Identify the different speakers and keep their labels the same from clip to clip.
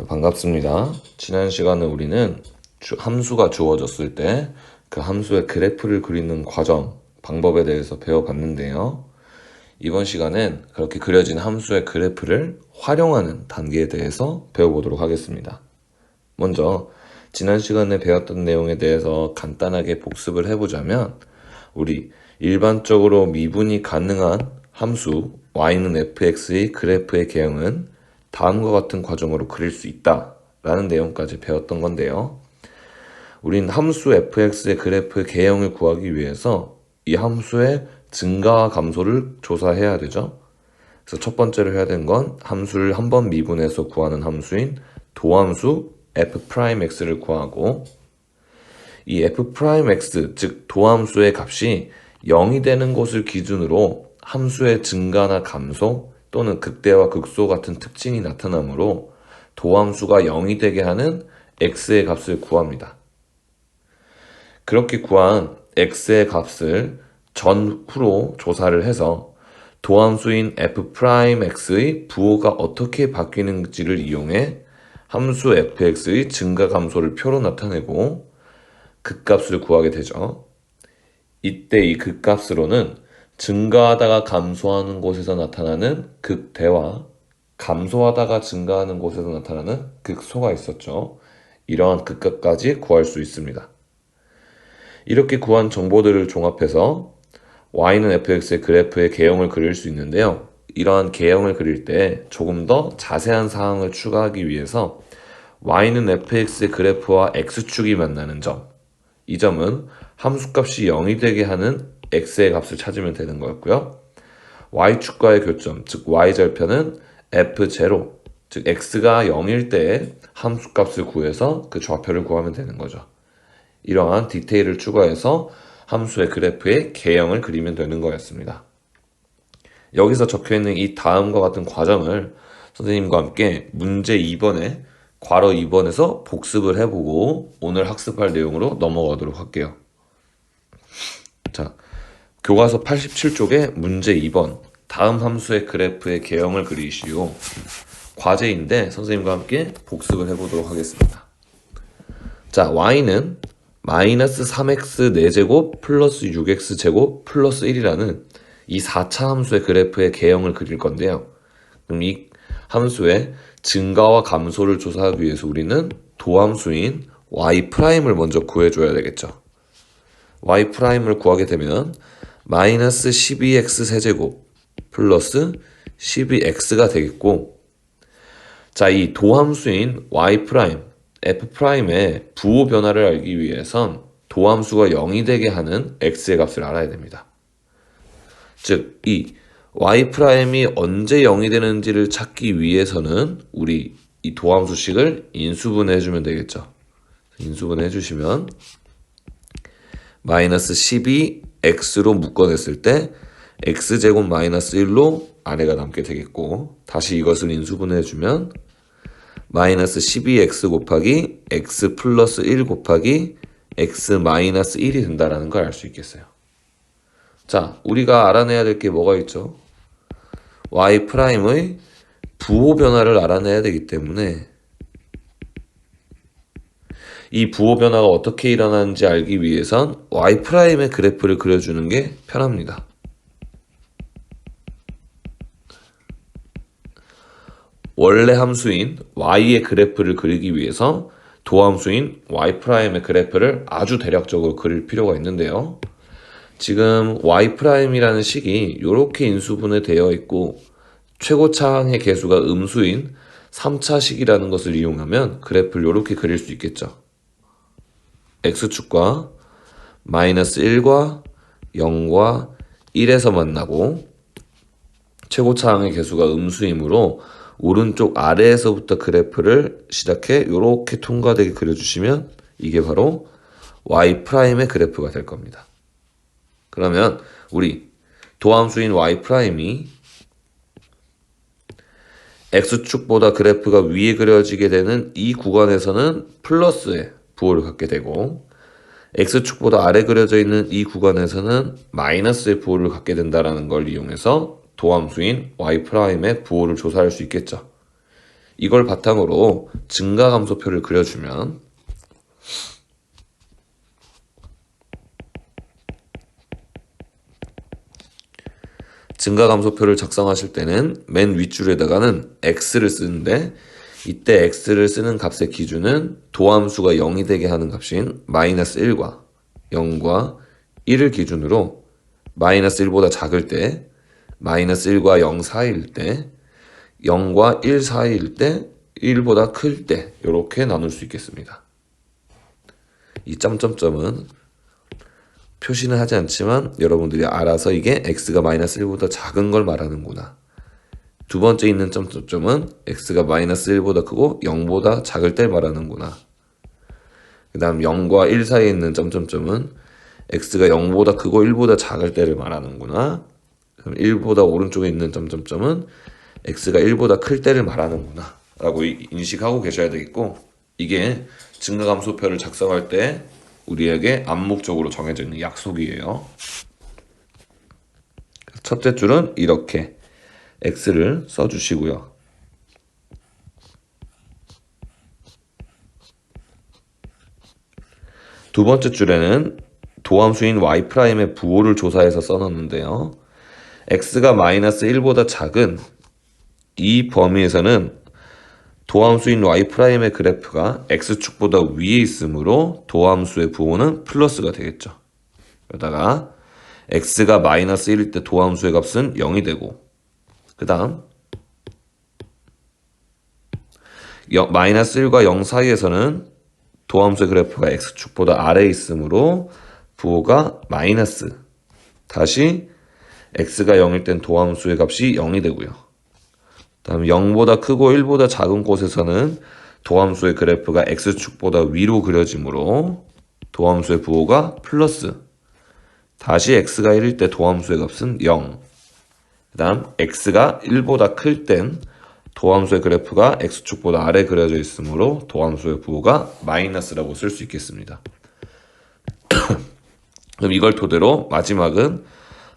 Speaker 1: 반갑습니다. 지난 시간에 우리는 함수가 주어졌을 때 그 함수의 그래프를 그리는 과정, 방법에 대해서 배워봤는데요. 이번 시간은 그렇게 그려진 함수의 그래프를 활용하는 단계에 대해서 배워보도록 하겠습니다. 먼저 지난 시간에 배웠던 내용에 대해서 간단하게 복습을 해보자면 우리 일반적으로 미분이 가능한 함수 y는 fx의 그래프의 개형은 다음과 같은 과정으로 그릴 수 있다 라는 내용까지 배웠던 건데요. 우린 함수 fx의 그래프의 개형을 구하기 위해서 이 함수의 증가와 감소를 조사해야 되죠. 그래서 첫 번째로 해야 되는 건 함수를 한 번 미분해서 구하는 함수인 도함수 f'x를 구하고, 이 f'x, 즉 도함수의 값이 0이 되는 것을 기준으로 함수의 증가나 감소 또는 극대와 극소 같은 특징이 나타나므로 도함수가 0이 되게 하는 x의 값을 구합니다. 그렇게 구한 x의 값을 전후로 조사를 해서 도함수인 f'x의 부호가 어떻게 바뀌는지를 이용해 함수 fx의 증가 감소를 표로 나타내고 극값을 구하게 되죠. 이때 이 극값으로는 증가하다가 감소하는 곳에서 나타나는 극대와 감소하다가 증가하는 곳에서 나타나는 극소가 있었죠. 이러한 극값까지 구할 수 있습니다. 이렇게 구한 정보들을 종합해서 y는 fx의 그래프의 개형을 그릴 수 있는데요. 이러한 개형을 그릴 때 조금 더 자세한 사항을 추가하기 위해서 y는 fx의 그래프와 x축이 만나는 점, 이 점은 함수값이 0이 되게 하는 x의 값을 찾으면 되는 거였고요. y축과의 교점, 즉 y절편은 f0, 즉 x가 0일 때 함수값을 구해서 그 좌표를 구하면 되는 거죠. 이러한 디테일을 추가해서 함수의 그래프의 개형을 그리면 되는 거였습니다. 여기서 적혀있는 이 다음과 같은 과정을 선생님과 함께 문제 2번에 괄호 2번에서 복습을 해보고 오늘 학습할 내용으로 넘어가도록 할게요. 자, 교과서 87쪽에 문제 2번 다음 함수의 그래프의 개형을 그리시오. 과제인데 선생님과 함께 복습을 해보도록 하겠습니다. 자, y는 마이너스 3x 4제곱 플러스 6x 제곱 플러스 1이라는 이 4차 함수의 그래프의 개형을 그릴 건데요. 그럼 이 함수의 증가와 감소를 조사하기 위해서 우리는 도함수인 y'을 먼저 구해줘야 되겠죠. y'을 구하게 되면 마이너스 12x 세제곱 플러스 12x가 되겠고, 자, 이 도함수인 y' f'의 부호 변화를 알기 위해선 도함수가 0이 되게 하는 x의 값을 알아야 됩니다. 즉, 이 y'이 언제 0이 되는지를 찾기 위해서는 우리 이 도함수식을 인수분해 해주면 되겠죠. 인수분해 해주시면 마이너스 12x로 묶어냈을 때 x제곱 마이너스 1로 아래가 남게 되겠고, 다시 이것을 인수분해 해주면 마이너스 12x 곱하기 x 플러스 1 곱하기 x 마이너스 1이 된다는 걸 알 수 있겠어요. 자, 우리가 알아내야 될 게 뭐가 있죠? y'의 부호 변화를 알아내야 되기 때문에 이 부호 변화가 어떻게 일어나는지 알기 위해선 y'의 그래프를 그려주는 게 편합니다. 원래 함수인 y의 그래프를 그리기 위해서 도함수인 y'의 그래프를 아주 대략적으로 그릴 필요가 있는데요. 지금 y'이라는 식이 이렇게 인수분해 되어 있고 최고차항의 개수가 음수인 3차식이라는 것을 이용하면 그래프를 이렇게 그릴 수 있겠죠. x축과 마이너스 1과 0과 1에서 만나고 최고차항의 개수가 음수이므로 오른쪽 아래에서부터 그래프를 시작해 이렇게 통과되게 그려주시면 이게 바로 y'의 그래프가 될 겁니다. 그러면 우리 도함수인 y'이 x축보다 그래프가 위에 그려지게 되는 이 구간에서는 플러스의 부호를 갖게 되고, x축보다 아래 그려져 있는 이 구간에서는 마이너스의 부호를 갖게 된다는 걸 이용해서 도함수인 y'의 부호를 조사할 수 있겠죠. 이걸 바탕으로 증가감소표를 그려주면 증가감소표를 작성하실 때는 맨 윗줄에다가는 x를 쓰는데 이때 x를 쓰는 값의 기준은 도함수가 0이 되게 하는 값인 마이너스 1과 0과 1을 기준으로 마이너스 1보다 작을 때, 마이너스 1과 0 사이일 때, 0과 1 사이일 때, 1보다 클 때 이렇게 나눌 수 있겠습니다. 이 점점점은 표시는 하지 않지만 여러분들이 알아서 이게 x가 마이너스 1보다 작은 걸 말하는구나. 두 번째 있는 점점점은 x가 마이너스 1보다 크고 0보다 작을 때 말하는구나. 그 다음 0과 1 사이에 있는 점점점은 x가 0보다 크고 1보다 작을 때를 말하는구나. 그럼 1보다 오른쪽에 있는 점점점은 x가 1보다 클 때를 말하는구나 라고 인식하고 계셔야 되겠고, 이게 증가감소표를 작성할 때 우리에게 암묵적으로 정해져 있는 약속이에요. 첫째 줄은 이렇게 x를 써주시고요. 두 번째 줄에는 도함수인 y'의 부호를 조사해서 써놨는데요. x가 마이너스 1보다 작은 이 범위에서는 도함수인 y'의 그래프가 x축보다 위에 있으므로 도함수의 부호는 플러스가 되겠죠. 여기다가 x가 마이너스 1일 때 도함수의 값은 0이 되고, 그 다음 마이너스 1과 0 사이에서는 도함수의 그래프가 x축보다 아래에 있으므로 부호가 마이너스, 다시 x가 0일 땐 도함수의 값이 0이 되고요. 다음 0보다 크고 1보다 작은 곳에서는 도함수의 그래프가 x축보다 위로 그려지므로 도함수의 부호가 플러스, 다시 x가 1일 때 도함수의 값은 0. 그 다음 x가 1보다 클 땐 도함수의 그래프가 x축보다 아래 그려져 있으므로 도함수의 부호가 마이너스라고 쓸 수 있겠습니다. 그럼 이걸 토대로 마지막은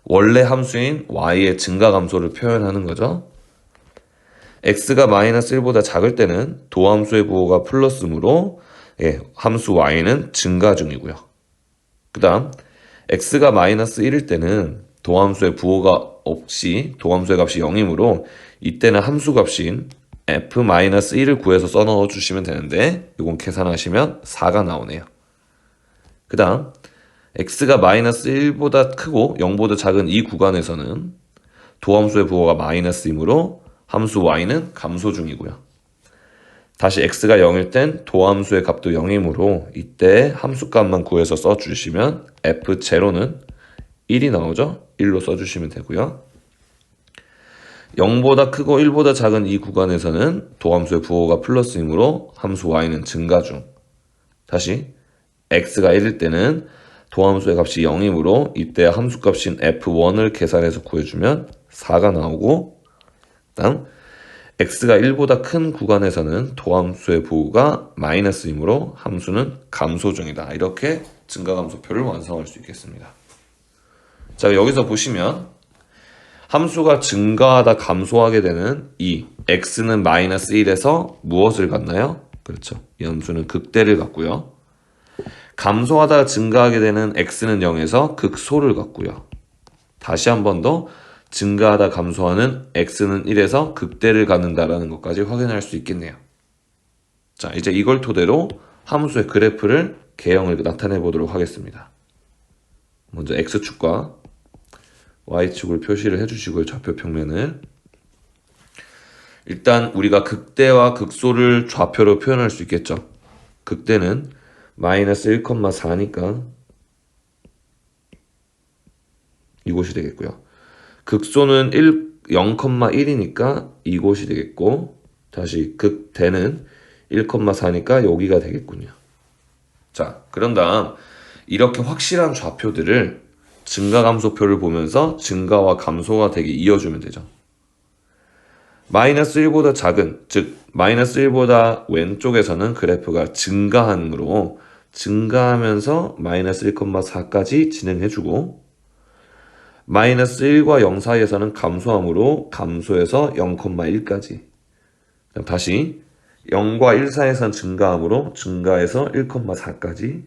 Speaker 1: 원래 함수인 y의 증가감소를 표현하는 거죠. x가 마이너스 1보다 작을 때는 도함수의 부호가 플러스므로 함수 y는 증가 중이고요. 그 다음 x가 마이너스 1일 때는 도함수의 부호가 없이 도함수의 값이 0이므로 이때는 함수 값인 f-1을 구해서 써넣어 주시면 되는데 이건 계산하시면 4가 나오네요. 그 다음 x가 마이너스 1보다 크고 0보다 작은 이 구간에서는 도함수의 부호가 마이너스이므로 함수 y는 감소 중이고요. 다시 x가 0일 땐 도함수의 값도 0이므로 이때 함수값만 구해서 써주시면 f0는 1이 나오죠? 1로 써주시면 되고요. 0보다 크고 1보다 작은 이 구간에서는 도함수의 부호가 플러스이므로 함수 y는 증가 중. 다시 x가 1일 때는 도함수의 값이 0이므로 이때 함수값인 f1을 계산해서 구해주면 4가 나오고, 다음 x가 1보다 큰 구간에서는 도함수의 부호가 마이너스이므로 함수는 감소 중이다. 이렇게 증가감소표를 완성할 수 있겠습니다. 자, 여기서 보시면 함수가 증가하다 감소하게 되는 이 x는 마이너스 1에서 무엇을 갖나요? 그렇죠. 이 함수는 극대를 갖고요. 감소하다 증가하게 되는 x는 0에서 극소를 갖고요. 다시 한 번 더 증가하다 감소하는 x는 1에서 극대를 갖는다라는 것까지 확인할 수 있겠네요. 자, 이제 이걸 토대로 함수의 그래프를 개형을 나타내 보도록 하겠습니다. 먼저 x축과 y축을 표시를 해주시고요. 좌표 평면을. 일단 우리가 극대와 극소를 좌표로 표현할 수 있겠죠. 극대는 마이너스 1,4니까 이곳이 되겠고요. 극소는 0,1이니까 이곳이 되겠고, 다시 극대는 1,4니까 여기가 되겠군요. 자, 그런 다음 이렇게 확실한 좌표들을 증가감소표를 보면서 증가와 감소가 되게 이어주면 되죠. 마이너스 1보다 작은, 즉 마이너스 1보다 왼쪽에서는 그래프가 증가하므로 증가하면서 마이너스 1,4까지 진행해주고, 마이너스 1과 0 사이에서는 감소하므로 감소해서 0,1까지, 다시 0과 1 사이에선 증가함으로 증가해서 1,4까지,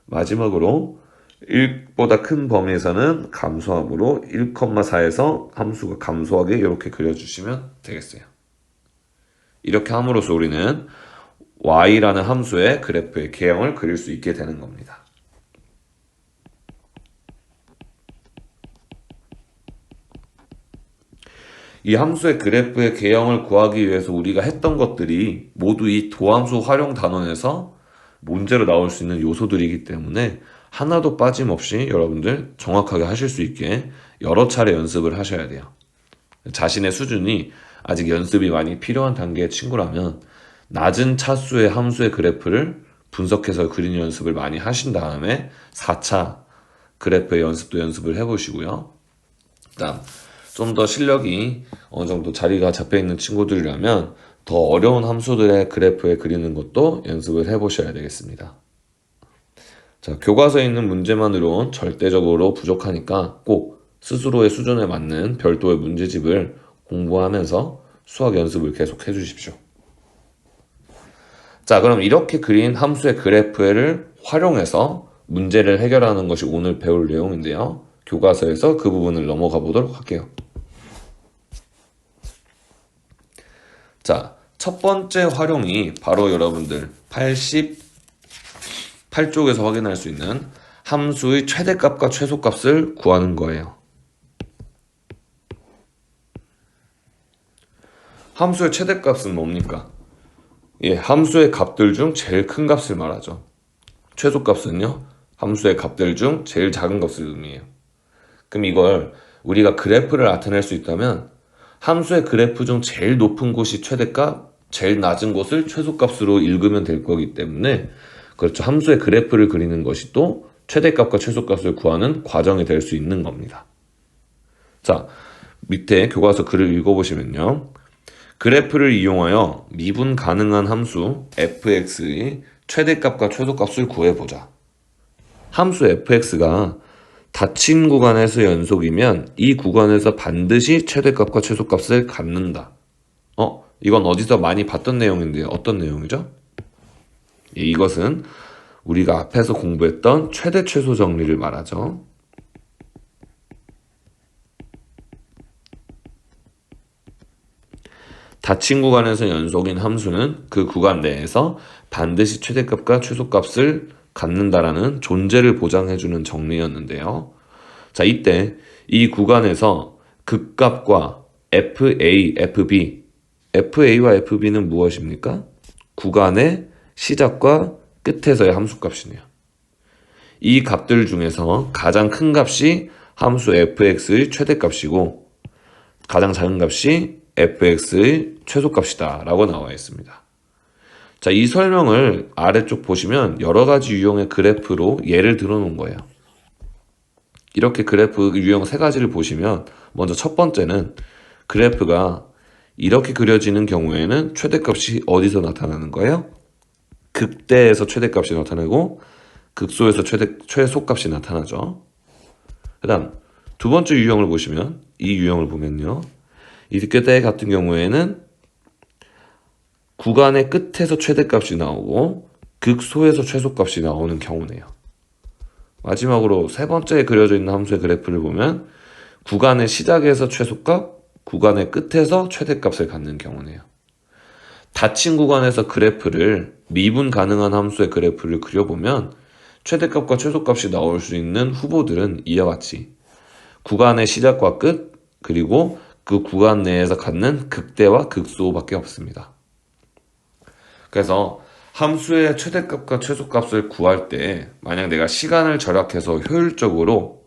Speaker 1: 마지막으로 1보다 큰 범위에서는 감소함으로 1,4에서 함수가 감소하게 이렇게 그려주시면 되겠어요. 이렇게 함으로써 우리는 y라는 함수의 그래프의 개형을 그릴 수 있게 되는 겁니다. 이 함수의 그래프의 개형을 구하기 위해서 우리가 했던 것들이 모두 이 도함수 활용 단원에서 문제로 나올 수 있는 요소들이기 때문에 하나도 빠짐없이 여러분들 정확하게 하실 수 있게 여러 차례 연습을 하셔야 돼요. 자신의 수준이 아직 연습이 많이 필요한 단계의 친구라면 낮은 차수의 함수의 그래프를 분석해서 그리는 연습을 많이 하신 다음에 4차 그래프의 연습도 연습을 해보시고요. 그다음 좀 더 실력이 어느 정도 자리가 잡혀 있는 친구들이라면 더 어려운 함수들의 그래프에 그리는 것도 연습을 해보셔야 되겠습니다. 자, 교과서에 있는 문제만으로는 절대적으로 부족하니까 꼭 스스로의 수준에 맞는 별도의 문제집을 공부하면서 수학 연습을 계속 해주십시오. 자, 그럼 이렇게 그린 함수의 그래프를 활용해서 문제를 해결하는 것이 오늘 배울 내용인데요. 교과서에서 그 부분을 넘어가 보도록 할게요. 자, 첫 번째 활용이 바로 여러분들 88쪽에서 확인할 수 있는 함수의 최대값과 최소값을 구하는 거예요. 함수의 최대값은 뭡니까? 예, 함수의 값들 중 제일 큰 값을 말하죠. 최소값은요, 함수의 값들 중 제일 작은 값을 의미해요. 그럼 이걸 우리가 그래프를 나타낼 수 있다면 함수의 그래프 중 제일 높은 곳이 최대값, 제일 낮은 곳을 최소값으로 읽으면 될 거기 때문에, 그렇죠, 함수의 그래프를 그리는 것이 또 최대값과 최소값을 구하는 과정이 될 수 있는 겁니다. 자, 밑에 교과서 글을 읽어보시면요, 그래프를 이용하여 미분 가능한 함수 fx의 최대값과 최소값을 구해보자. 함수 fx가 닫힌 구간에서 연속이면 이 구간에서 반드시 최대값과 최소값을 갖는다. 이건 어디서 많이 봤던 내용인데요. 어떤 내용이죠? 이것은 우리가 앞에서 공부했던 최대 최소 정리를 말하죠. 닫힌 구간에서 연속인 함수는 그 구간 내에서 반드시 최대값과 최소값을 갖는다라는 존재를 보장해주는 정리였는데요. 자, 이때 이 구간에서 극값과 FA, FB, FA와 FB는 무엇입니까? 구간의 시작과 끝에서의 함수값이네요. 이 값들 중에서 가장 큰 값이 함수 fx의 최대값이고 가장 작은 값이 fx의 최소값이다 라고 나와 있습니다. 자, 이 설명을 아래쪽 보시면 여러 가지 유형의 그래프로 예를 들어 놓은 거예요. 이렇게 그래프 유형 세 가지를 보시면 먼저 첫 번째는 그래프가 이렇게 그려지는 경우에는 최대값이 어디서 나타나는 거예요? 극대에서 최대값이 나타나고 극소에서 최소값이 나타나죠. 그 다음 두 번째 유형을 보시면 이 유형을 보면요, 이때 같은 경우에는 구간의 끝에서 최대값이 나오고 극소에서 최소값이 나오는 경우네요. 마지막으로 세 번째에 그려져 있는 함수의 그래프를 보면 구간의 시작에서 최소값, 구간의 끝에서 최대값을 갖는 경우네요. 닫힌 구간에서 그래프를 미분 가능한 함수의 그래프를 그려보면 최대값과 최소값이 나올 수 있는 후보들은 이와 같이 구간의 시작과 끝, 그리고 그 구간 내에서 갖는 극대와 극소밖에 없습니다. 그래서 함수의 최대값과 최소값을 구할 때 만약 내가 시간을 절약해서 효율적으로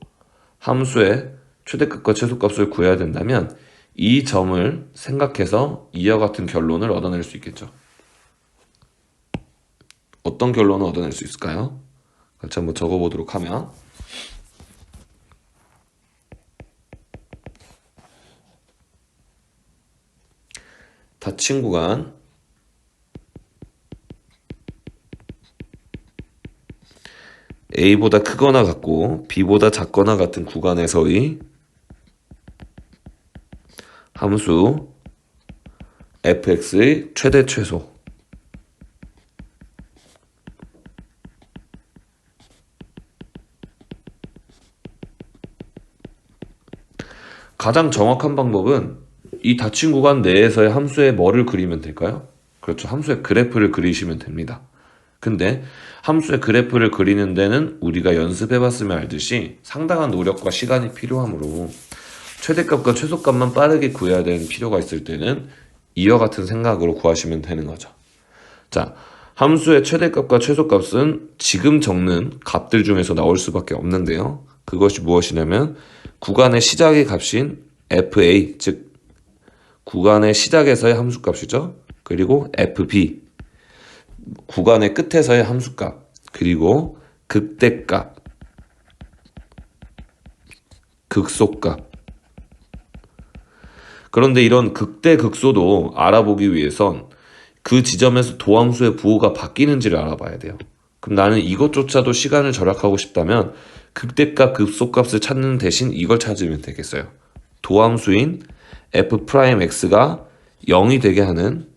Speaker 1: 함수의 최대값과 최소값을 구해야 된다면 이 점을 생각해서 이와 같은 결론을 얻어낼 수 있겠죠. 어떤 결론을 얻어낼 수 있을까요? 같이 한번 적어보도록 하면, 닫힌 구간 A보다 크거나 같고 B보다 작거나 같은 구간에서의 함수 fx의 최대 최소. 가장 정확한 방법은 이 닫힌 구간 내에서의 함수의 뭐를 그리면 될까요? 그렇죠. 함수의 그래프를 그리시면 됩니다. 근데 함수의 그래프를 그리는 데는 우리가 연습해봤으면 알듯이 상당한 노력과 시간이 필요하므로 최대값과 최소값만 빠르게 구해야 되는 필요가 있을 때는 이와 같은 생각으로 구하시면 되는 거죠. 자, 함수의 최대값과 최소값은 지금 적는 값들 중에서 나올 수밖에 없는데요. 그것이 무엇이냐면 구간의 시작의 값인 fa, 즉 구간의 시작에서의 함수값이죠. 그리고 fb, 구간의 끝에서의 함수값, 그리고 극대값, 극소값. 그런데 이런 극대, 극소도 알아보기 위해선 그 지점에서 도함수의 부호가 바뀌는지를 알아봐야 돼요. 그럼 나는 이것조차도 시간을 절약하고 싶다면 극대값, 극소값을 찾는 대신 이걸 찾으면 되겠어요. 도함수인 f'x가 0이 되게 하는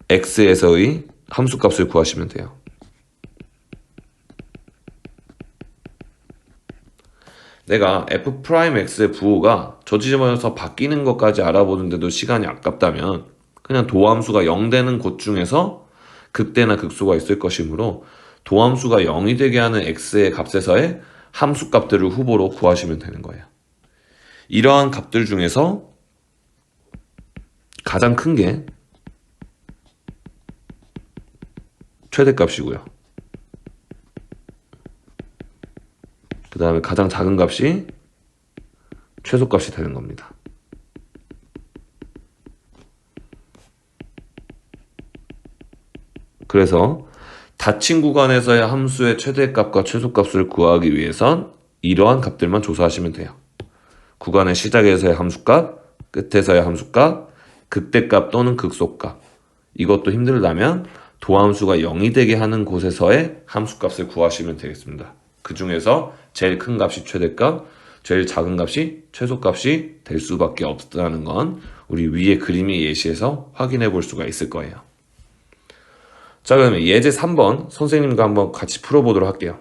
Speaker 1: x에서의 함수값을 구하시면 돼요. 내가 f'x의 부호가 저 지점에서 바뀌는 것까지 알아보는데도 시간이 아깝다면 그냥 도함수가 0 되는 곳 중에서 극대나 극소가 있을 것이므로 도함수가 0이 되게 하는 x의 값에서의 함수값들을 후보로 구하시면 되는 거예요. 이러한 값들 중에서 가장 큰 게 최대값이고요. 그 다음에 가장 작은 값이 최소값이 되는 겁니다. 그래서 닫힌 구간에서의 함수의 최대값과 최소값을 구하기 위해선 이러한 값들만 조사하시면 돼요. 구간의 시작에서의 함수값, 끝에서의 함수값, 극대값 또는 극소값. 이것도 힘들다면 도함수가 0이 되게 하는 곳에서의 함수값을 구하시면 되겠습니다. 그 중에서 제일 큰 값이 최대값, 제일 작은 값이 최소값이 될 수밖에 없다는 건 우리 위에 그림이 예시에서 확인해 볼 수가 있을 거예요. 자, 그러면 예제 3번 선생님과 한번 같이 풀어보도록 할게요.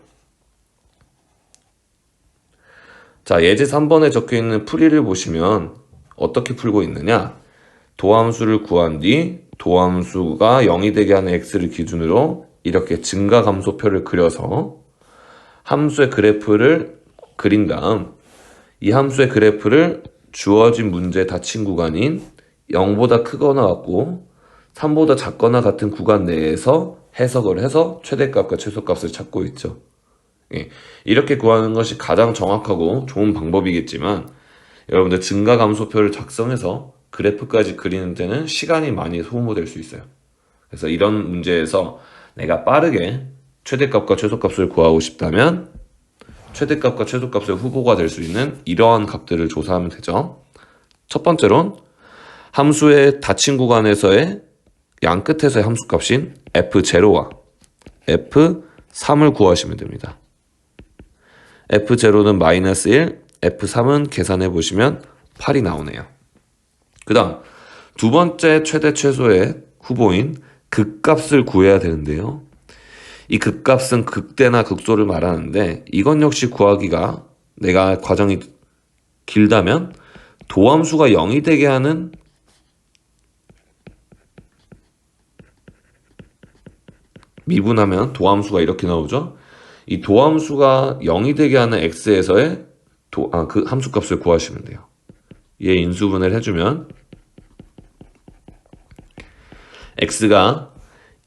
Speaker 1: 자, 예제 3번에 적혀있는 풀이를 보시면 어떻게 풀고 있느냐? 도함수를 구한 뒤 도함수가 0이 되게 하는 x를 기준으로 이렇게 증가감소표를 그려서 함수의 그래프를 그린 다음 이 함수의 그래프를 주어진 문제의 닫힌 구간인 0보다 크거나 같고 3보다 작거나 같은 구간 내에서 해석을 해서 최대값과 최소값을 찾고 있죠. 이렇게 구하는 것이 가장 정확하고 좋은 방법이겠지만 여러분들 증가감소표를 작성해서 그래프까지 그리는 데는 시간이 많이 소모될 수 있어요. 그래서 이런 문제에서 내가 빠르게 최대값과 최소값을 구하고 싶다면 최대값과 최소값의 후보가 될 수 있는 이러한 값들을 조사하면 되죠. 첫 번째론 함수의 닫힌 구간에서의 양 끝에서의 함수값인 f0와 f3을 구하시면 됩니다. f0는 -1, f3은 계산해 보시면 8이 나오네요. 그 다음 두 번째 최대 최소의 후보인 극값을 구해야 되는데요. 이 극값은 극대나 극소를 말하는데 이건 역시 구하기가 내가 과정이 길다면 도함수가 0이 되게 하는 미분하면 도함수가 이렇게 나오죠. 이 도함수가 0이 되게 하는 x에서의 그 함수값을 구하시면 돼요. 얘 인수분해를 해주면 x가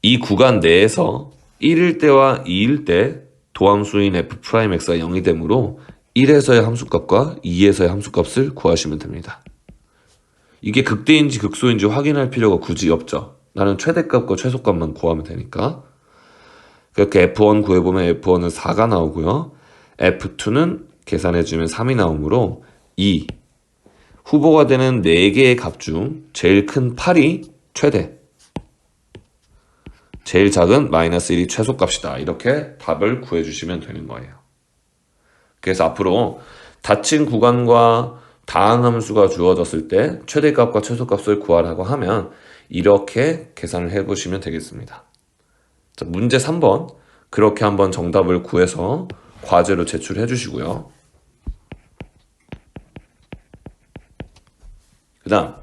Speaker 1: 이 구간 내에서 1일 때와 2일 때 도함수인 f'x가 0이 되므로 1에서의 함수값과 2에서의 함수값을 구하시면 됩니다. 이게 극대인지 극소인지 확인할 필요가 굳이 없죠. 나는 최대값과 최소값만 구하면 되니까. 그렇게 f1 구해보면 f1은 4가 나오고요. f2는 계산해주면 3이 나오므로 2. 후보가 되는 4개의 값 중 제일 큰 8이 최대, 제일 작은 -1이 최소값이다. 이렇게 답을 구해주시면 되는 거예요. 그래서 앞으로 닫힌 구간과 다항함수가 주어졌을 때 최대값과 최소값을 구하라고 하면 이렇게 계산을 해보시면 되겠습니다. 자, 문제 3번 그렇게 한번 정답을 구해서 과제로 제출해 주시고요. 그 다음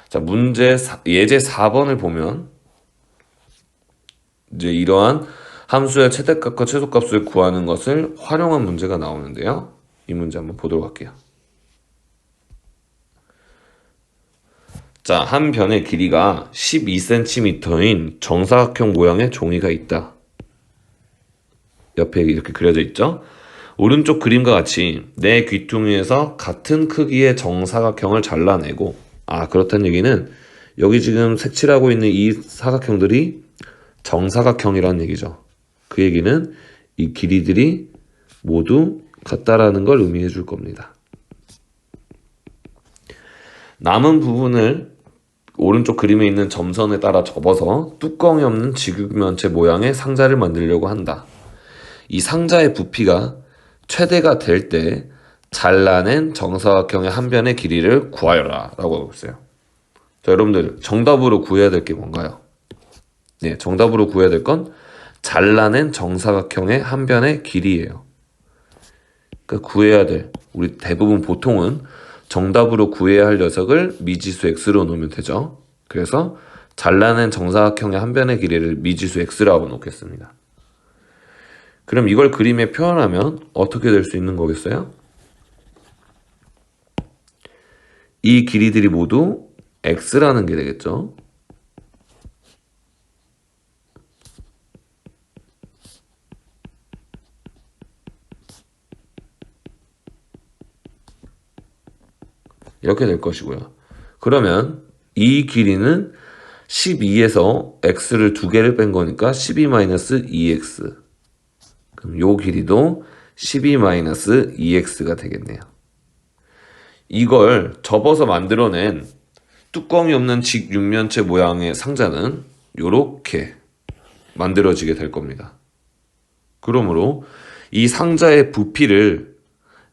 Speaker 1: 자 예제 4번을 보면 이제 이러한 함수의 최대값과 최소값을 구하는 것을 활용한 문제가 나오는데요. 이 문제 한번 보도록 할게요. 자, 한 변의 길이가 12cm인 정사각형 모양의 종이가 있다. 옆에 이렇게 그려져 있죠? 오른쪽 그림과 같이 내 귀퉁이에서 같은 크기의 정사각형을 잘라내고, 그렇다는 얘기는 여기 지금 색칠하고 있는 이 사각형들이 정사각형이라는 얘기죠. 그 얘기는 이 길이들이 모두 같다라는 걸 의미해 줄 겁니다. 남은 부분을 오른쪽 그림에 있는 점선에 따라 접어서 뚜껑이 없는 지구면체 모양의 상자를 만들려고 한다. 이 상자의 부피가 최대가 될 때 잘라낸 정사각형의 한 변의 길이를 구하여라 라고 하고 있어요. 자, 여러분들 정답으로 구해야 될 게 뭔가요? 네, 정답으로 구해야 될 건 잘라낸 정사각형의 한 변의 길이에요. 그러니까 구해야 될, 우리 대부분 보통은 정답으로 구해야 할 녀석을 미지수 x로 놓으면 되죠. 그래서 잘라낸 정사각형의 한 변의 길이를 미지수 x라고 놓겠습니다. 그럼 이걸 그림에 표현하면 어떻게 될 수 있는 거겠어요? 이 길이들이 모두 x라는 게 되겠죠. 이렇게 될 것이고요. 그러면 이 길이는 12에서 x를 두 개를 뺀 거니까 12-2x. 그럼 요 길이도 12-2x가 되겠네요. 이걸 접어서 만들어낸 뚜껑이 없는 직육면체 모양의 상자는 요렇게 만들어지게 될 겁니다. 그러므로 이 상자의 부피를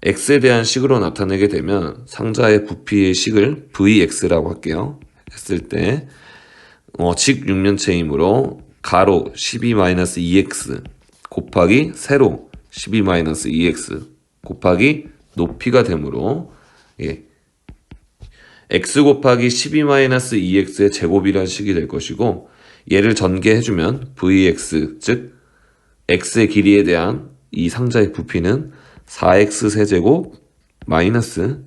Speaker 1: x에 대한 식으로 나타내게 되면 상자의 부피의 식을 vx라고 할게요. 했을 때 직육면체이므로 가로 12-2x 곱하기 세로 12-2x 곱하기 높이가 되므로 x 곱하기 12-2x의 제곱이라는 식이 될 것이고, 얘를 전개해주면 vx 즉 x의 길이에 대한 이 상자의 부피는 4x 세제곱 마이너스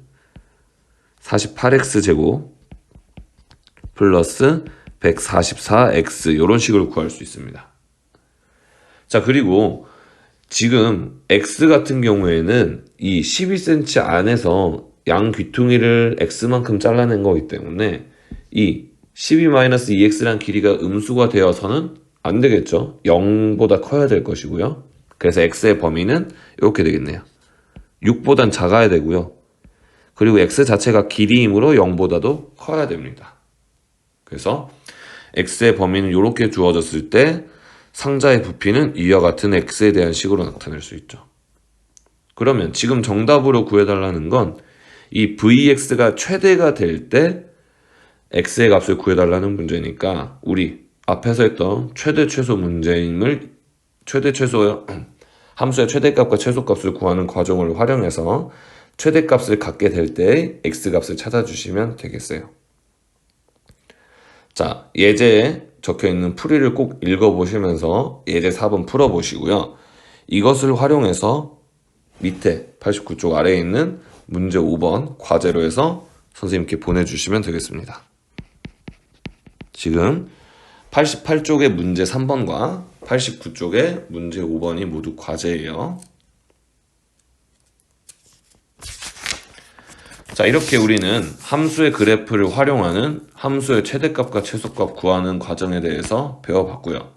Speaker 1: 48x 제곱 플러스 144x 이런 식으로 구할 수 있습니다. 자, 그리고 지금 x 같은 경우에는 이 12cm 안에서 양 귀퉁이를 x만큼 잘라낸 거기 때문에 이 12-2x란 길이가 음수가 되어서는 안 되겠죠. 0보다 커야 될 것이고요. 그래서 x의 범위는 이렇게 되겠네요. 6보단 작아야 되고요. 그리고 x 자체가 길이이므로 0보다도 커야 됩니다. 그래서 x의 범위는 이렇게 주어졌을 때 상자의 부피는 이와 같은 x에 대한 식으로 나타낼 수 있죠. 그러면 지금 정답으로 구해달라는 건 이 vx가 최대가 될 때 x의 값을 구해달라는 문제니까 우리 앞에서 했던 최대 최소 문제임을 함수의 최대값과 최소값을 구하는 과정을 활용해서 최대값을 갖게 될 때 x값을 찾아주시면 되겠어요. 자, 예제에 적혀있는 풀이를 꼭 읽어보시면서 예제 4번 풀어보시고요. 이것을 활용해서 밑에 89쪽 아래에 있는 문제 5번 과제로 해서 선생님께 보내주시면 되겠습니다. 지금 88쪽의 문제 3번과 89쪽의 문제 5번이 모두 과제예요. 자, 이렇게 우리는 함수의 그래프를 활용하는 함수의 최대값과 최소값 구하는 과정에 대해서 배워봤고요.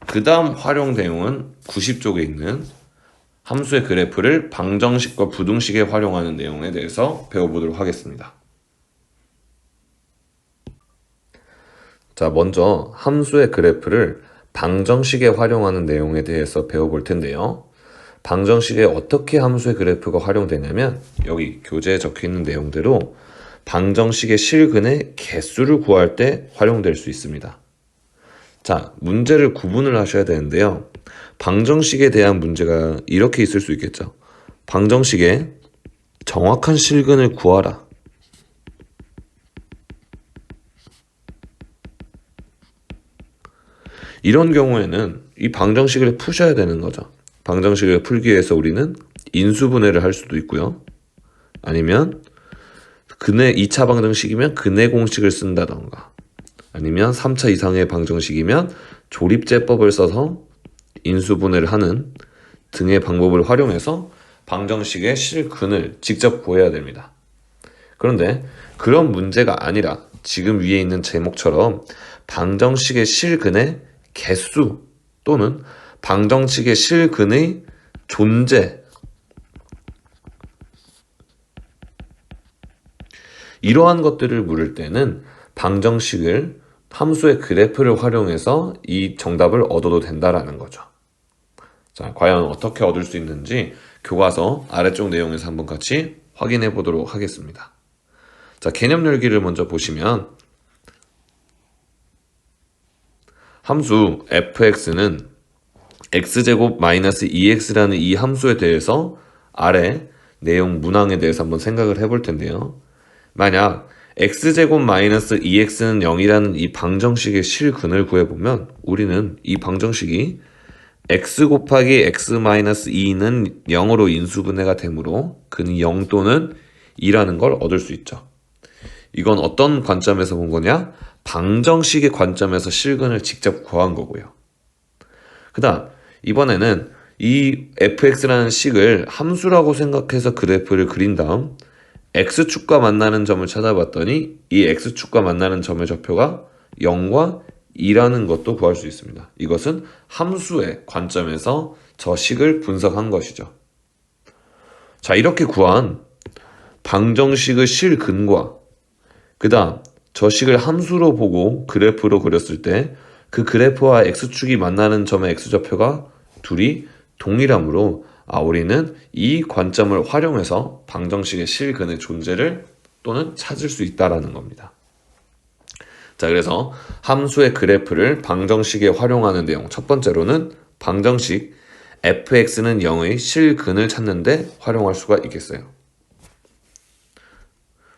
Speaker 1: 그 다음 활용 내용은 90쪽에 있는 함수의 그래프를 방정식과 부등식에 활용하는 내용에 대해서 배워보도록 하겠습니다. 자, 먼저 함수의 그래프를 방정식에 활용하는 내용에 대해서 배워볼 텐데요. 방정식에 어떻게 함수의 그래프가 활용되냐면 여기 교재에 적혀있는 내용대로 방정식의 실근의 개수를 구할 때 활용될 수 있습니다. 자, 문제를 구분을 하셔야 되는데요. 방정식에 대한 문제가 이렇게 있을 수 있겠죠. 방정식의 정확한 실근을 구하라. 이런 경우에는 이 방정식을 푸셔야 되는 거죠. 방정식을 풀기 위해서 우리는 인수분해를 할 수도 있고요. 아니면 2차 방정식이면 근해 공식을 쓴다던가, 아니면 3차 이상의 방정식이면 조립제법을 써서 인수분해를 하는 등의 방법을 활용해서 방정식의 실근을 직접 구해야 됩니다. 그런데 그런 문제가 아니라 지금 위에 있는 제목처럼 방정식의 실근의 개수 또는 방정식의 실근의 존재, 이러한 것들을 물을 때는 방정식을 함수의 그래프를 활용해서 이 정답을 얻어도 된다라는 거죠. 자, 과연 어떻게 얻을 수 있는지 교과서 아래쪽 내용에서 한번 같이 확인해 보도록 하겠습니다. 자, 개념 열기를 먼저 보시면 함수 fx는 x제곱 마이너스 2x라는 이 함수에 대해서 아래 내용 문항에 대해서 한번 생각을 해볼 텐데요. 만약 x제곱 마이너스 2x는 0이라는 이 방정식의 실근을 구해보면 우리는 이 방정식이 x 곱하기 x 마이너스 2는 0으로 인수분해가 되므로 근이 0 또는 2라는 걸 얻을 수 있죠. 이건 어떤 관점에서 본 거냐? 방정식의 관점에서 실근을 직접 구한 거고요. 그 다음 이번에는 이 fx라는 식을 함수라고 생각해서 그래프를 그린 다음 x축과 만나는 점을 찾아봤더니 이 x축과 만나는 점의 좌표가 0과 2라는 것도 구할 수 있습니다. 이것은 함수의 관점에서 저 식을 분석한 것이죠. 자, 이렇게 구한 방정식의 실근과 그 다음 저 식을 함수로 보고 그래프로 그렸을 때 그 그래프와 x축이 만나는 점의 x좌표가 둘이 동일하므로 우리는 이 관점을 활용해서 방정식의 실근의 존재를 또는 찾을 수 있다는 겁니다. 자, 그래서 함수의 그래프를 방정식에 활용하는 내용, 첫 번째로는 방정식 fx는 0의 실근을 찾는 데 활용할 수가 있겠어요.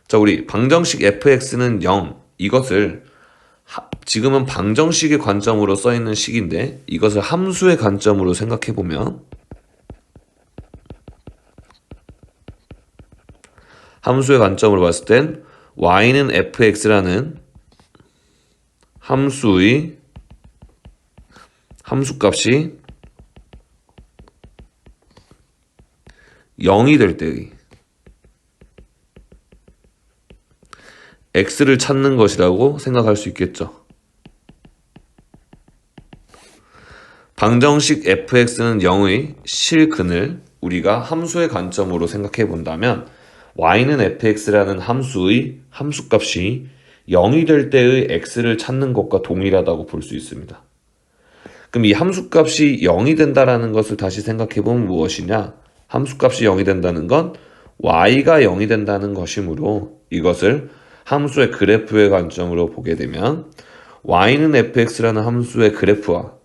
Speaker 1: 자, 우리 방정식 fx는 0, 이것을 지금은 방정식의 관점으로 써있는 식인데 이것을 함수의 관점으로 생각해보면 함수의 관점으로 봤을 땐 y는 fx라는 함수의 함수값이 0이 될 때의 x를 찾는 것이라고 생각할 수 있겠죠. 방정식 fx는 0의 실근을 우리가 함수의 관점으로 생각해 본다면 y는 fx라는 함수의 함수값이 0이 될 때의 x를 찾는 것과 동일하다고 볼 수 있습니다. 그럼 이 함수값이 0이 된다는 것을 다시 생각해 보면 무엇이냐? 함수값이 0이 된다는 건 y가 0이 된다는 것이므로 이것을 함수의 그래프의 관점으로 보게 되면 y는 fx라는 함수의 그래프와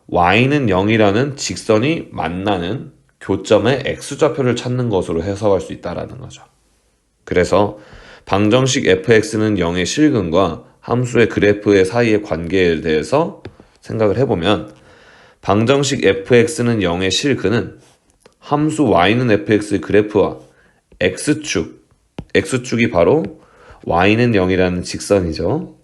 Speaker 1: y는 0이라는 직선이 만나는 교점의 x좌표를 찾는 것으로 해석할 수 있다는 거죠. 그래서 방정식 fx는 0의 실근과 함수의 그래프의 사이의 관계에 대해서 생각을 해보면 방정식 fx는 0의 실근은 함수 y는 fx의 그래프와 x축이 바로 y는 0이라는 직선이죠.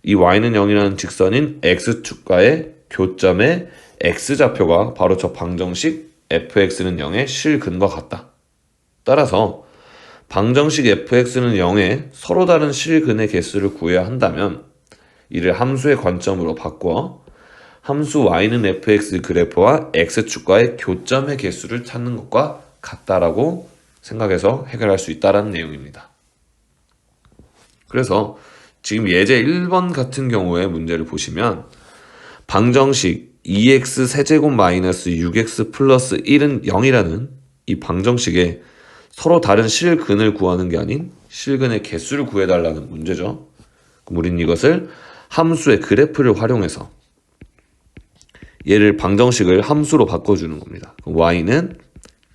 Speaker 1: 이 y는 0이라는 직선인 x축과의 교점의 x좌표가 바로 저 방정식 fx는 0의 실근과 같다. 따라서 방정식 fx는 0의 서로 다른 실근의 개수를 구해야 한다면 이를 함수의 관점으로 바꿔 함수 y는 fx 그래프와 x축과의 교점의 개수를 찾는 것과 같다라고 생각해서 해결할 수 있다는 내용입니다. 그래서 지금 예제 1번 같은 경우에 문제를 보시면 방정식 2x 세제곱 마이너스 6x 플러스 1은 0이라는 이 방정식에 서로 다른 실근을 구하는 게 아닌 실근의 개수를 구해달라는 문제죠. 그럼 우린 이것을 함수의 그래프를 활용해서 얘를 방정식을 함수로 바꿔주는 겁니다. y는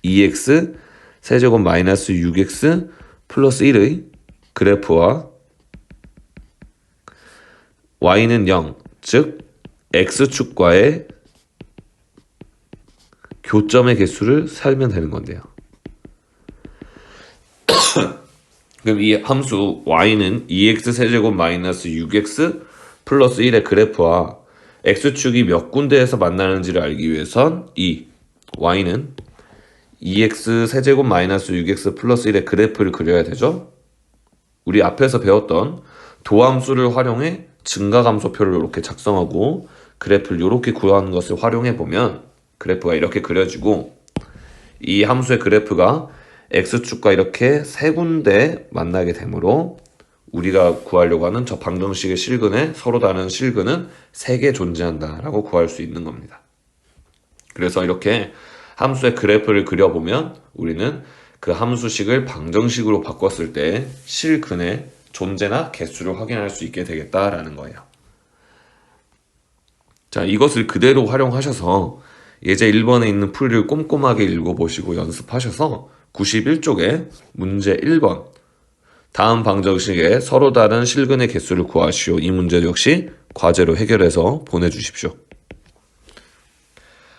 Speaker 1: 2x 세제곱 마이너스 6x 플러스 1의 그래프와 y는 0, 즉 x축과의 교점의 개수를 살면 되는 건데요. 그럼 이 함수 y는 2x 세제곱 마이너스 6x 플러스 1의 그래프와 x축이 몇 군데에서 만나는지를 알기 위해선 이 y는 2x 세제곱 마이너스 6x 플러스 1의 그래프를 그려야 되죠. 우리 앞에서 배웠던 도함수를 활용해 증가감소표를 이렇게 작성하고 그래프를 이렇게 구하는 것을 활용해 보면 그래프가 이렇게 그려지고 이 함수의 그래프가 x축과 이렇게 세 군데 만나게 되므로 우리가 구하려고 하는 저 방정식의 실근에 서로 다른 실근은 3개 존재한다 라고 구할 수 있는 겁니다. 그래서 이렇게 함수의 그래프를 그려보면 우리는 그 함수식을 방정식으로 바꿨을 때 실근의 존재나 개수를 확인할 수 있게 되겠다라는 거예요. 자, 이것을 그대로 활용하셔서 예제 1번에 있는 풀이를 꼼꼼하게 읽어보시고 연습하셔서 91쪽에 문제 1번 다음 방정식에 서로 다른 실근의 개수를 구하시오. 이 문제 역시 과제로 해결해서 보내주십시오.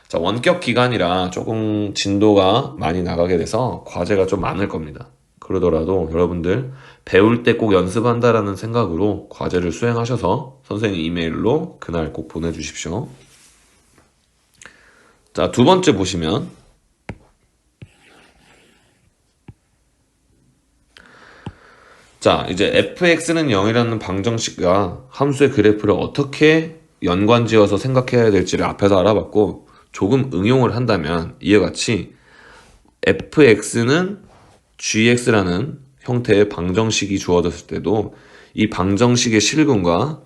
Speaker 1: 자, 원격 기간이라 조금 진도가 많이 나가게 돼서 과제가 좀 많을 겁니다. 그러더라도 여러분들 배울 때 꼭 연습한다라는 생각으로 과제를 수행하셔서 선생님 이메일로 그날 꼭 보내주십시오. 자, 두 번째 보시면 자, 이제 fx는 0이라는 방정식과 함수의 그래프를 어떻게 연관지어서 생각해야 될지를 앞에서 알아봤고 조금 응용을 한다면 이와 같이 fx는 gx라는 형태의 방정식이 주어졌을 때도 이 방정식의 실근과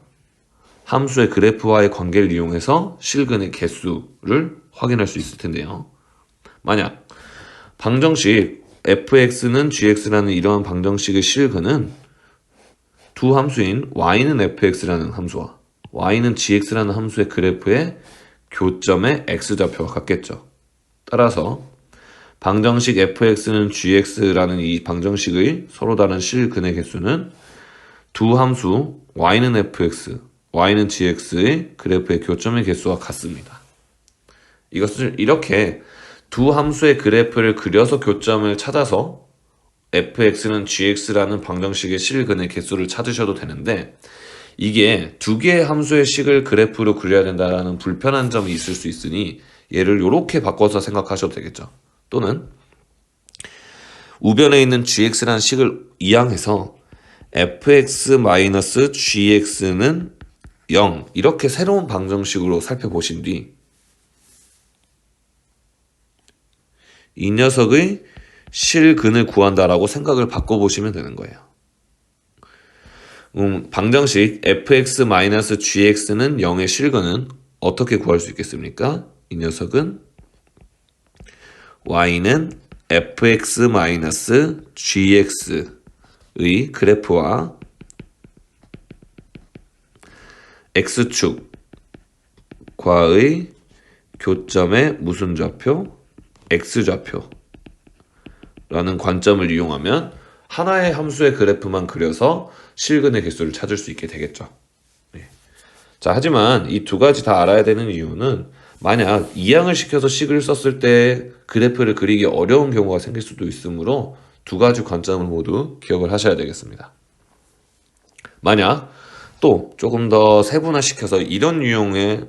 Speaker 1: 함수의 그래프와의 관계를 이용해서 실근의 개수를 확인할 수 있을 텐데요. 만약 방정식 fx는 gx라는 이러한 방정식의 실근은 두 함수인 y는 fx라는 함수와 y는 gx라는 함수의 그래프의 교점의 x좌표와 같겠죠. 따라서 방정식 fx는 gx라는 이 방정식의 서로 다른 실근의 개수는 두 함수 y는 fx, y는 gx의 그래프의 교점의 개수와 같습니다. 이것을 이렇게 두 함수의 그래프를 그려서 교점을 찾아서 fx는 gx라는 방정식의 실근의 개수를 찾으셔도 되는데 이게 두 개의 함수의 식을 그래프로 그려야 된다는 불편한 점이 있을 수 있으니 얘를 이렇게 바꿔서 생각하셔도 되겠죠. 또는 우변에 있는 gx라는 식을 이항해서 fx-gx는 0 이렇게 새로운 방정식으로 살펴보신 뒤 이 녀석의 실근을 구한다라고 생각을 바꿔보시면 되는 거예요. 방정식 fx-gx는 0의 실근은 어떻게 구할 수 있겠습니까? 이 녀석은 y는 fx-gx의 그래프와 x축과의 교점의 무슨 좌표? x좌표라는 관점을 이용하면 하나의 함수의 그래프만 그려서 실근의 개수를 찾을 수 있게 되겠죠. 네. 자, 하지만 이 두 가지 다 알아야 되는 이유는 만약 이항을 시켜서 식을 썼을 때 그래프를 그리기 어려운 경우가 생길 수도 있으므로 두 가지 관점을 모두 기억을 하셔야 되겠습니다. 만약 또 조금 더 세분화시켜서 이런 유형의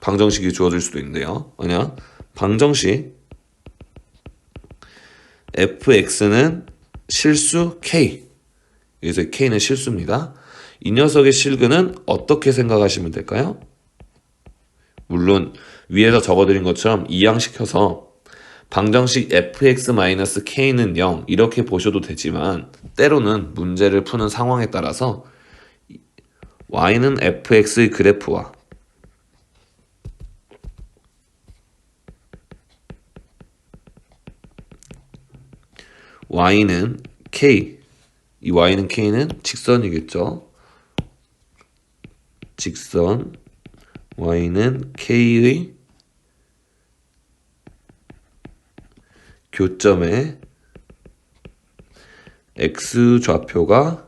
Speaker 1: 방정식이 주어질 수도 있는데요. 만약 방정식 fx는 실수 k, 여기서 k는 실수입니다. 이 녀석의 실근은 어떻게 생각하시면 될까요? 물론 위에서 적어드린 것처럼 이항시켜서 방정식 fx-k는 0 이렇게 보셔도 되지만 때로는 문제를 푸는 상황에 따라서 y는 fx의 그래프와 y는 k, 이 y는 k는 직선이겠죠. 직선 y는 k의 교점에 x 좌표가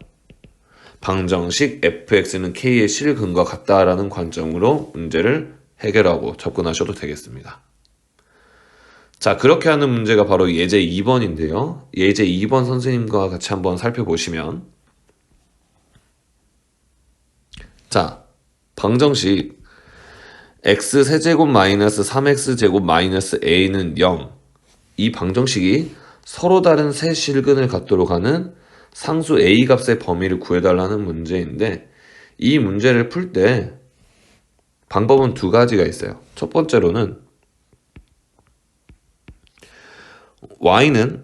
Speaker 1: 방정식 fx는 k의 실근과 같다라는 관점으로 문제를 해결하고 접근하셔도 되겠습니다. 자, 그렇게 하는 문제가 바로 예제 2번인데요. 예제 2번 선생님과 같이 한번 살펴보시면, 자, 방정식 x세제곱 마이너스 3x제곱 마이너스 a는 0, 이 방정식이 서로 다른 세 실근을 갖도록 하는 상수 a 값의 범위를 구해달라는 문제인데, 이 문제를 풀 때 방법은 두 가지가 있어요. 첫 번째로는 y는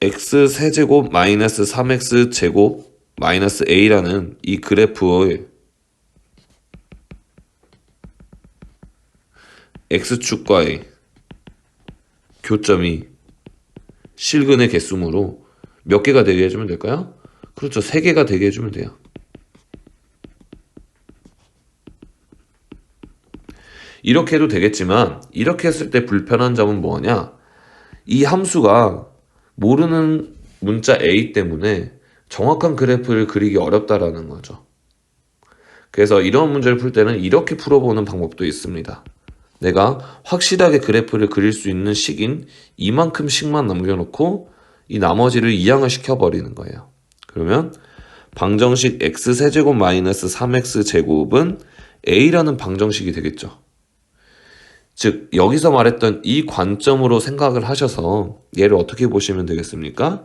Speaker 1: x세제곱 마이너스 3x제곱 마이너스 a라는 이 그래프의 x축과의 교점이 실근의 개수므로 몇 개가 되게 해주면 될까요? 그렇죠. 3개가 되게 해주면 돼요. 이렇게 해도 되겠지만 이렇게 했을 때 불편한 점은 뭐냐? 이 함수가 모르는 문자 a 때문에 정확한 그래프를 그리기 어렵다라는 거죠. 그래서 이런 문제를 풀 때는 이렇게 풀어보는 방법도 있습니다. 내가 확실하게 그래프를 그릴 수 있는 식인 이만큼씩만 남겨놓고 이 나머지를 이항을 시켜버리는 거예요. 그러면 방정식 x세제곱 마이너스 3x제곱은 a라는 방정식이 되겠죠. 즉 여기서 말했던 이 관점으로 생각을 하셔서 얘를 어떻게 보시면 되겠습니까?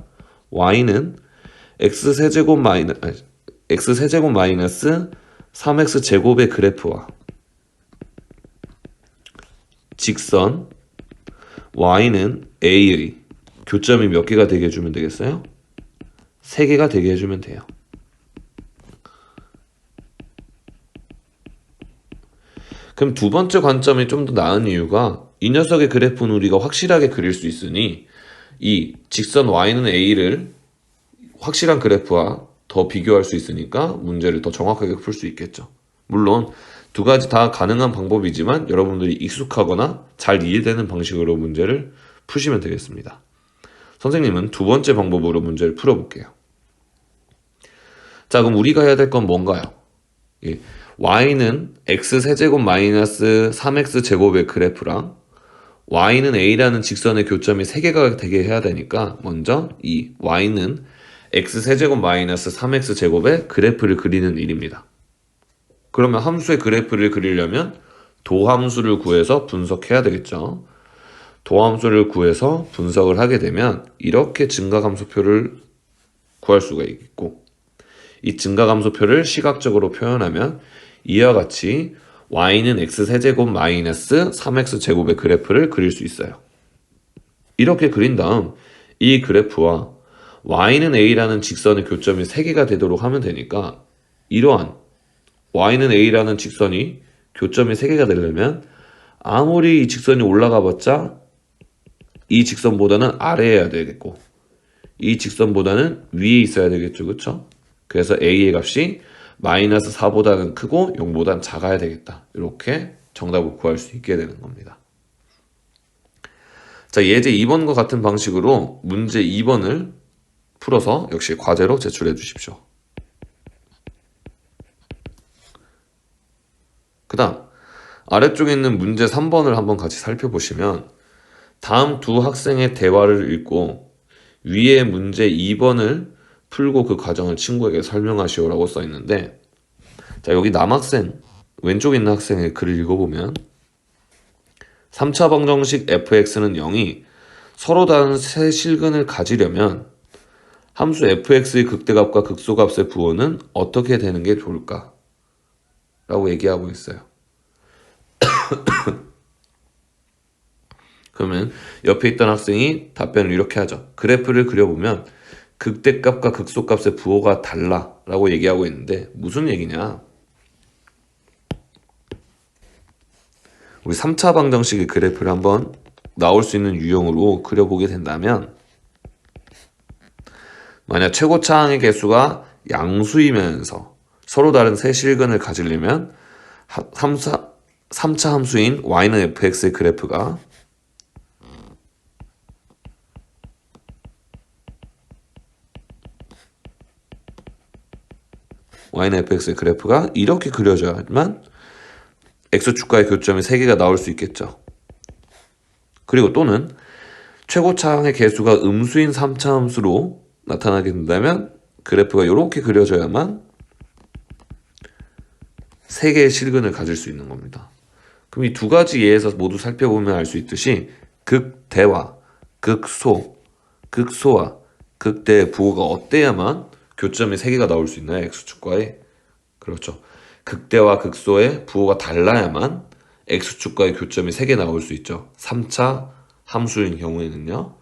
Speaker 1: y는 x세제곱 마이너스 3x제곱의 그래프와 직선 y는 a의 교점이 몇 개가 되게 해주면 되겠어요? 3개가 되게 해주면 돼요. 그럼 두 번째 관점이 좀 더 나은 이유가 이 녀석의 그래프는 우리가 확실하게 그릴 수 있으니 이 직선 y는 a를 확실한 그래프와 더 비교할 수 있으니까 문제를 더 정확하게 풀 수 있겠죠. 물론 두 가지 다 가능한 방법이지만 여러분들이 익숙하거나 잘 이해되는 방식으로 문제를 푸시면 되겠습니다. 선생님은 두 번째 방법으로 문제를 풀어볼게요. 자, 그럼 우리가 해야 될 건 뭔가요? 예, y는 x세제곱 마이너스 3x제곱의 그래프랑 y는 a라는 직선의 교점이 3개가 되게 해야 되니까 먼저 이 y는 x세제곱 마이너스 3x제곱의 그래프를 그리는 일입니다. 그러면 함수의 그래프를 그리려면 도함수를 구해서 분석해야 되겠죠. 도함수를 구해서 분석을 하게 되면 이렇게 증가함수표를 구할 수가 있고, 이 증가함수표를 시각적으로 표현하면 이와 같이 y는 x세제곱 마이너스 3x제곱의 그래프를 그릴 수 있어요. 이렇게 그린 다음 이 그래프와 y는 a라는 직선의 교점이 3개가 되도록 하면 되니까 이러한 y는 a라는 직선이 교점이 3개가 되려면 아무리 이 직선이 올라가 봤자 이 직선보다는 아래에 되겠고 이 직선보다는 위에 있어야 되겠죠. 그렇죠? 그래서 a의 값이 마이너스 4보다는 크고 0보다는 작아야 되겠다. 이렇게 정답을 구할 수 있게 되는 겁니다. 자, 예제 2번과 같은 방식으로 문제 2번을 풀어서 역시 과제로 제출해 주십시오. 그 다음 아래쪽에 있는 문제 3번을 한번 같이 살펴보시면 다음 두 학생의 대화를 읽고 위에 문제 2번을 풀고 그 과정을 친구에게 설명하시오라고 써 있는데, 자, 여기 남학생 왼쪽에 있는 학생의 글을 읽어보면 3차 방정식 fx는 0이 서로 다른 세 실근을 가지려면 함수 fx의 극대값과 극소값의 부호는 어떻게 되는 게 좋을까? 라고 얘기하고 있어요. 그러면 옆에 있던 학생이 답변을 이렇게 하죠. 그래프를 그려보면 극대값과 극소값의 부호가 달라 라고 얘기하고 있는데 무슨 얘기냐? 우리 3차 방정식의 그래프를 한번 나올 수 있는 유형으로 그려보게 된다면 만약 최고차항의 개수가 양수이면서 서로 다른 세 실근을 가지려면 3차 함수인 y는 fx의 그래프가 이렇게 그려져야만 x축과의 교점이 3개가 나올 수 있겠죠. 그리고 또는 최고차항의 개수가 음수인 3차 함수로 나타나게 된다면 그래프가 이렇게 그려져야만 3개의 실근을 가질 수 있는 겁니다. 그럼 이 두 가지 예에서 모두 살펴보면 알 수 있듯이 극대와 극소, 극소와 극대의 부호가 어때야만 교점이 3개가 나올 수 있나요? x축과에. 그렇죠. 극대와 극소의 부호가 달라야만 x축과의 교점이 3개 나올 수 있죠. 3차 함수인 경우에는요.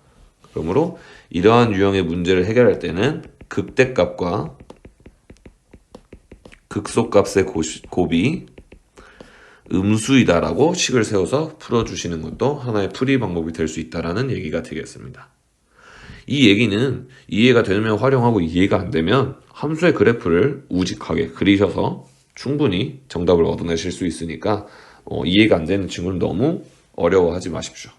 Speaker 1: 그러므로 이러한 유형의 문제를 해결할 때는 극대값과 극소값의 곱이 음수이다라고 식을 세워서 풀어주시는 것도 하나의 풀이 방법이 될 수 있다라는 얘기가 되겠습니다. 이 얘기는 이해가 되면 활용하고 이해가 안 되면 함수의 그래프를 우직하게 그리셔서 충분히 정답을 얻어내실 수 있으니까 이해가 안 되는 친구는 너무 어려워하지 마십시오.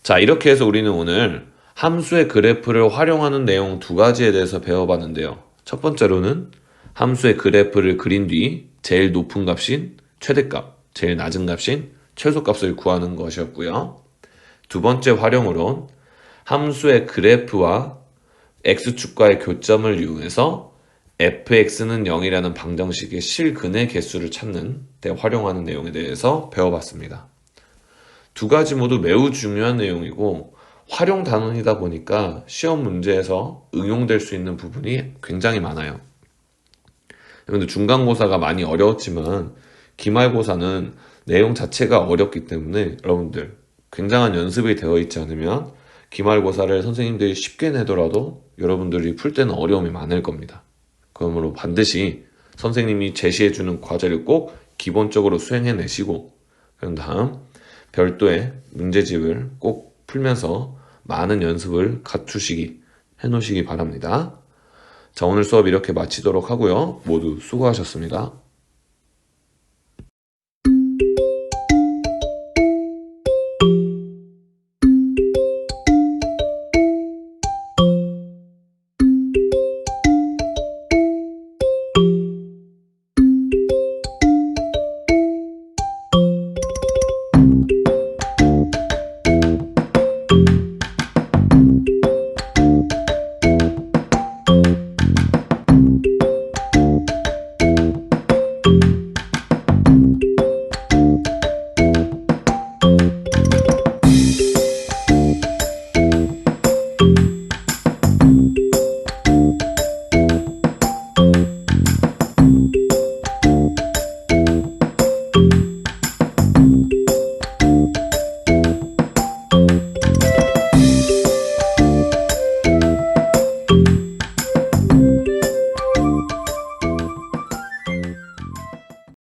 Speaker 1: 자, 이렇게 해서 우리는 오늘 함수의 그래프를 활용하는 내용 두 가지에 대해서 배워봤는데요. 첫 번째로는 함수의 그래프를 그린 뒤 제일 높은 값인 최대값, 제일 낮은 값인 최소값을 구하는 것이었고요. 두 번째 활용으론 함수의 그래프와 x축과의 교점을 이용해서 fx는 0이라는 방정식의 실근의 개수를 찾는 데 활용하는 내용에 대해서 배워봤습니다. 두 가지 모두 매우 중요한 내용이고 활용 단원이다 보니까 시험 문제에서 응용될 수 있는 부분이 굉장히 많아요. 그런데 중간고사가 많이 어려웠지만 기말고사는 내용 자체가 어렵기 때문에 여러분들 굉장한 연습이 되어 있지 않으면 기말고사를 선생님들이 쉽게 내더라도 여러분들이 풀 때는 어려움이 많을 겁니다. 그러므로 반드시 선생님이 제시해주는 과제를 꼭 기본적으로 수행해내시고 그런 다음 별도의 문제집을 꼭 풀면서 많은 연습을 갖추시기 해놓으시기 바랍니다. 자, 오늘 수업 이렇게 마치도록 하고요. 모두 수고하셨습니다.